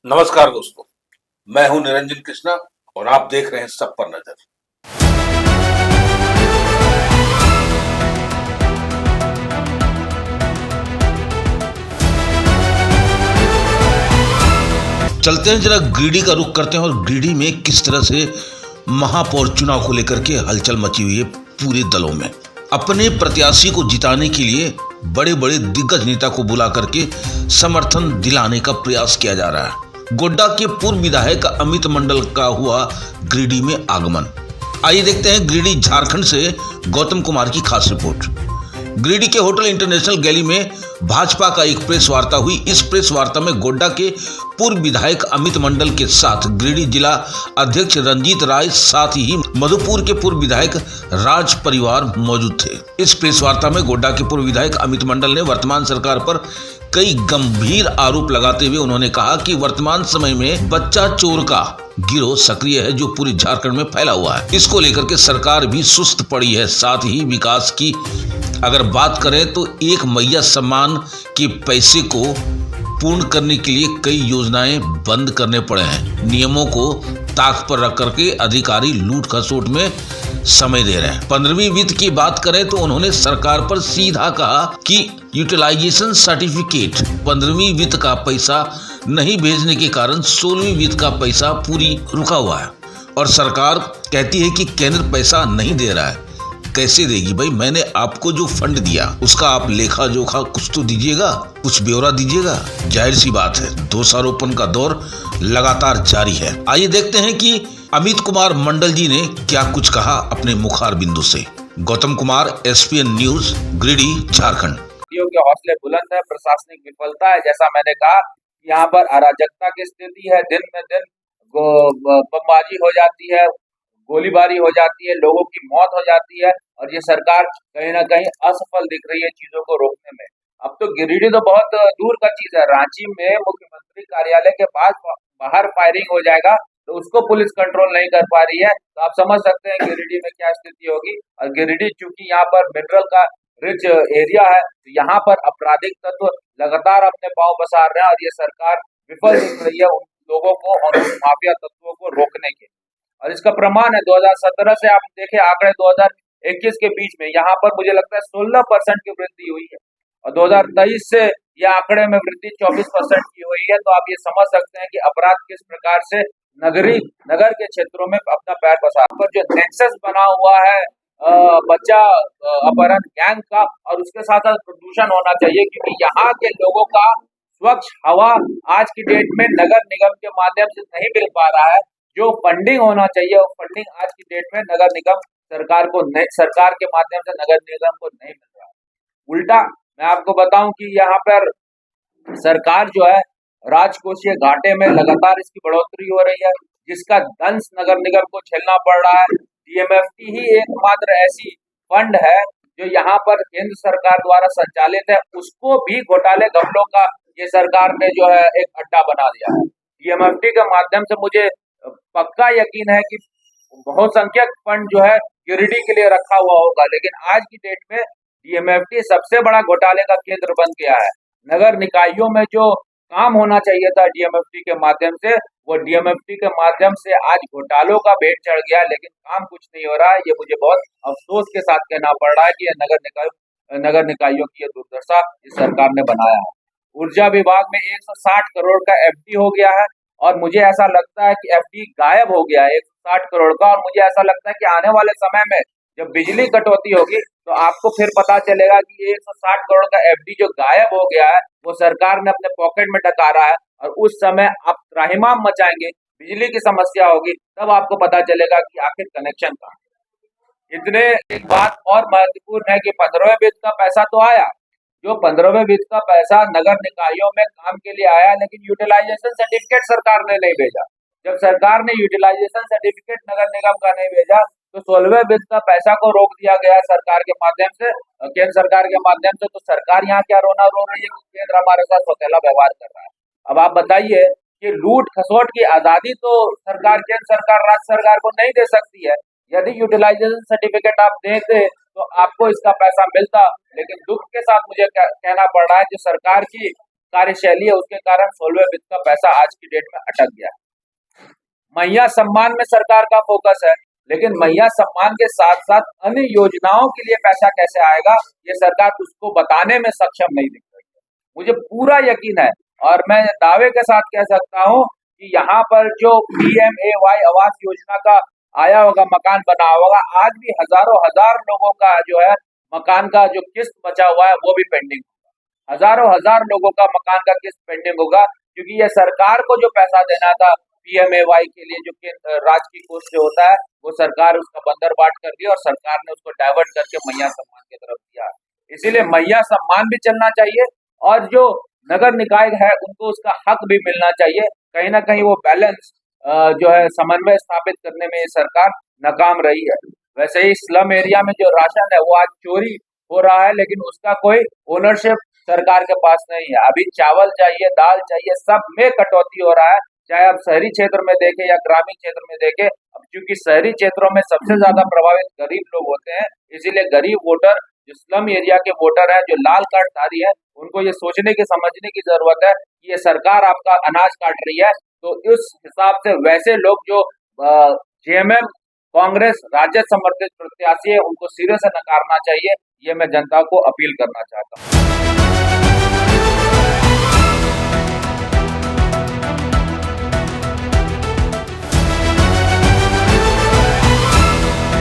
नमस्कार दोस्तों, मैं हूं निरंजन कृष्णा और आप देख रहे हैं सब पर नजर। चलते हैं जरा गिरिडीह का रुख करते हैं और गिरिडीह में किस तरह से महापौर चुनाव को लेकर के हलचल मची हुई है पूरे दलों में। अपने प्रत्याशी को जिताने के लिए बड़े बड़े दिग्गज नेता को बुला करके समर्थन दिलाने का प्रयास किया जा रहा है। गोड्डा के पूर्व विधायक अमित मंडल का हुआ गिरिडीह में आगमन। आइए देखते हैं गिरिडीह झारखंड से गौतम कुमार की खास रिपोर्ट। गिरिडीह के होटल इंटरनेशनल गैली में भाजपा का एक प्रेस वार्ता हुई। इस प्रेस वार्ता में गोड्डा के पूर्व विधायक अमित मंडल के साथ गिरिडीह जिला अध्यक्ष रंजीत राय, साथ ही मधुपुर के पूर्व विधायक राज परिवार मौजूद थे। इस प्रेस वार्ता में गोड्डा के पूर्व विधायक अमित मंडल ने वर्तमान सरकार पर कई गंभीर आरोप लगाते हुए उन्होंने कहा कि वर्तमान समय में बच्चा चोर का गिरोह सक्रिय है जो पूरे झारखंड में फैला हुआ है। इसको लेकर के सरकार भी सुस्त पड़ी है। साथ ही विकास की अगर बात करें तो एक मैया सम्मान के पैसे को पूर्ण करने के लिए कई योजनाएं बंद करने पड़े हैं। नियमों को ताक पर रख करके अधिकारी लूट खसोट में समय दे रहे हैं। 15वीं वित्त की बात करें तो उन्होंने सरकार पर सीधा कहा कि यूटिलाइजेशन सर्टिफिकेट 15वीं वित्त का पैसा नहीं भेजने के कारण 16वीं वित्त का पैसा पूरी रुका हुआ है और सरकार कहती है कि केंद्र पैसा नहीं दे रहा है। कैसे देगी भाई? मैंने आपको जो फंड दिया उसका आप लेखा जोखा कुछ तो दीजिएगा, कुछ ब्यौरा दीजिएगा। जाहिर सी बात है दोषारोपण का दौर लगातार जारी है। आइए देखते हैं कि अमित कुमार मंडल जी ने क्या कुछ कहा अपने मुखार बिंदु से। Gautam Kumar, ESPN news, Giridih, Jharkhand. के हौसले बुलंद है, प्रशासनिक विफलता है। जैसा मैंने कहा, यहाँ पर अराजकता की स्थिति है। दिन में दिन बमबाजी हो जाती है, गोलीबारी हो जाती है, लोगों की मौत हो जाती है और ये सरकार कहीं ना कहीं असफल दिख रही है चीजों को रोकने में। अब तो गिरिडीह तो बहुत दूर का चीज है। रांची में मुख्यमंत्री कार्यालय के पास बाहर फायरिंग हो जाएगा तो उसको पुलिस कंट्रोल नहीं कर पा रही है, तो आप समझ सकते हैं गिरिडीह में क्या स्थिति होगी। और गिरिडीह चूंकि यहाँ पर मिनरल का रिच एरिया है, तो यहाँ पर आपराधिक तत्व लगातार अपने पांव पसार रहे हैं और ये सरकार विफल दिख रही है उन लोगों को और उन माफिया तत्वों को रोकने के। और इसका प्रमाण है 2017 से आप देखें आंकड़े 2021 के बीच में यहाँ पर मुझे लगता है 16% की वृद्धि हुई है और 2023 से यह आंकड़े में वृद्धि 24% की हुई है। तो आप ये समझ सकते हैं कि अपराध किस प्रकार से नगर के क्षेत्रों में अपना पैर पसार पर जो नेक्सस बना हुआ है बच्चा अपहरण गैंग का, और उसके साथ साथ प्रदूषण होना चाहिए क्योंकि यहाँ के लोगों का स्वच्छ हवा आज की डेट में नगर निगम के माध्यम से नहीं मिल पा रहा है। जो फंडिंग होना चाहिए वो फंडिंग आज की डेट में नगर निगम सरकार के माध्यम से नगर निगम को नहीं मिल रहा है। उल्टा मैं आपको बताऊं कि यहाँ पर सरकार जो है राजकोषीय घाटे में लगातार इसकी बढ़ोतरी हो रही है, जिसका दंश नगर निगम को झेलना पड़ रहा है। डीएमएफटी ही एकमात्र ऐसी फंड है जो यहाँ पर केंद्र सरकार द्वारा संचालित है, उसको भी घोटाले घपलों का ये सरकार ने जो है एक अड्डा बना दिया है। डीएमएफटी के माध्यम से मुझे पक्का यकीन है कि बहुसंख्यक फंड जो है गिरिडीह के लिए रखा हुआ होगा, लेकिन आज की डेट में डीएमएफटी सबसे बड़ा घोटाले का केंद्र बन गया है। नगर निकायों में जो काम होना चाहिए था डीएमएफटी के माध्यम से, वो डीएमएफटी के माध्यम से आज घोटालों का भेंट चढ़ गया, लेकिन काम कुछ नहीं हो रहा है। ये मुझे बहुत अफसोस के साथ कहना पड़ रहा है कि नगर निकायों की ये दुर्दशा इस सरकार ने बनाया है। ऊर्जा विभाग में 160 करोड़ का एफडी हो गया है और मुझे ऐसा लगता है कि एफडी गायब हो गया है 160 करोड़ का, और मुझे ऐसा लगता है कि आने वाले समय में जब बिजली कटौती होगी तो आपको फिर पता चलेगा कि 160 करोड़ का एफडी जो गायब हो गया है वो सरकार ने अपने पॉकेट में डकारा है और उस समय आप त्राहिमाम मचाएंगे, बिजली की समस्या होगी, तब आपको पता चलेगा कि आखिर कनेक्शन कहाँ है। इतने एक बात और महत्वपूर्ण है कि 15वें वित्त का पैसा तो आया, जो 15वें वित्त का पैसा नगर निकायों में काम के लिए आया, लेकिन यूटिलाइजेशन सर्टिफिकेट सरकार ने नहीं भेजा। जब सरकार ने यूटिलाइजेशन सर्टिफिकेट नगर निगम का नहीं भेजा तो 16वें वित्त का पैसा को रोक दिया गया सरकार के माध्यम से, केंद्र सरकार के माध्यम से। तो सरकार यहाँ क्या रोना रो रही है कि केंद्र हमारे साथ सौतेला व्यवहार कर रहा है। अब आप बताइए कि लूट खसोट की आजादी तो सरकार, केंद्र सरकार राज्य सरकार को नहीं दे सकती है। यदि यूटिलाइजेशन सर्टिफिकेट आप देते तो आपको इसका पैसा मिलता, लेकिन दुख के साथ मुझे कहना पड़ रहा है जो सरकार की कार्यशैली है, उसके कारण 16वें वित्त का पैसा आज की डेट में अटक गया है। मैया सम्मान में सरकार का फोकस है, लेकिन मैया सम्मान के साथ साथ अन्य योजनाओं के लिए पैसा कैसे आएगा, ये सरकार उसको बताने में सक्षम नहीं दिख रही है। मुझे पूरा यकीन है और मैं दावे के साथ कह सकता हूँ कि यहाँ पर जो PMAY आवास योजना का आया होगा, मकान बना होगा, आज भी हजारों हजार लोगों का जो है मकान का जो किस्त बचा हुआ है वो भी पेंडिंग होगा। हजारों हजार लोगों का मकान का किस्त पेंडिंग होगा, क्योंकि ये सरकार को जो पैसा देना था PMAY के लिए, जो राज्य की कोष से होता है, वो सरकार उसका बंदरबाट कर दिया और सरकार ने उसको डाइवर्ट करके मैया सम्मान की तरफ दिया। इसीलिए मैया सम्मान भी चलना चाहिए और जो नगर निकाय है उनको उसका हक भी मिलना चाहिए। कहीं ना कहीं वो बैलेंस जो है समन्वय स्थापित करने में ये सरकार नाकाम रही है। वैसे ही स्लम एरिया में जो राशन है वो आज चोरी हो रहा है, लेकिन उसका कोई ओनरशिप सरकार के पास नहीं है। अभी चावल चाहिए, दाल चाहिए, सब में कटौती हो रहा है, चाहे आप शहरी क्षेत्र में देखें या ग्रामीण क्षेत्र में देखें। अब क्योंकि शहरी क्षेत्रों में सबसे ज्यादा प्रभावित गरीब लोग होते हैं, इसीलिए गरीब वोटर, जो स्लम एरिया के वोटर हैं, जो लाल कार्डधारी है, उनको ये सोचने की समझने की जरूरत है कि ये सरकार आपका अनाज काट रही है। तो इस हिसाब से वैसे लोग जो JMM कांग्रेस राज्य समर्थित प्रत्याशी है, उनको सिरे से नकारना चाहिए। ये मैं जनता को अपील करना चाहता हूँ।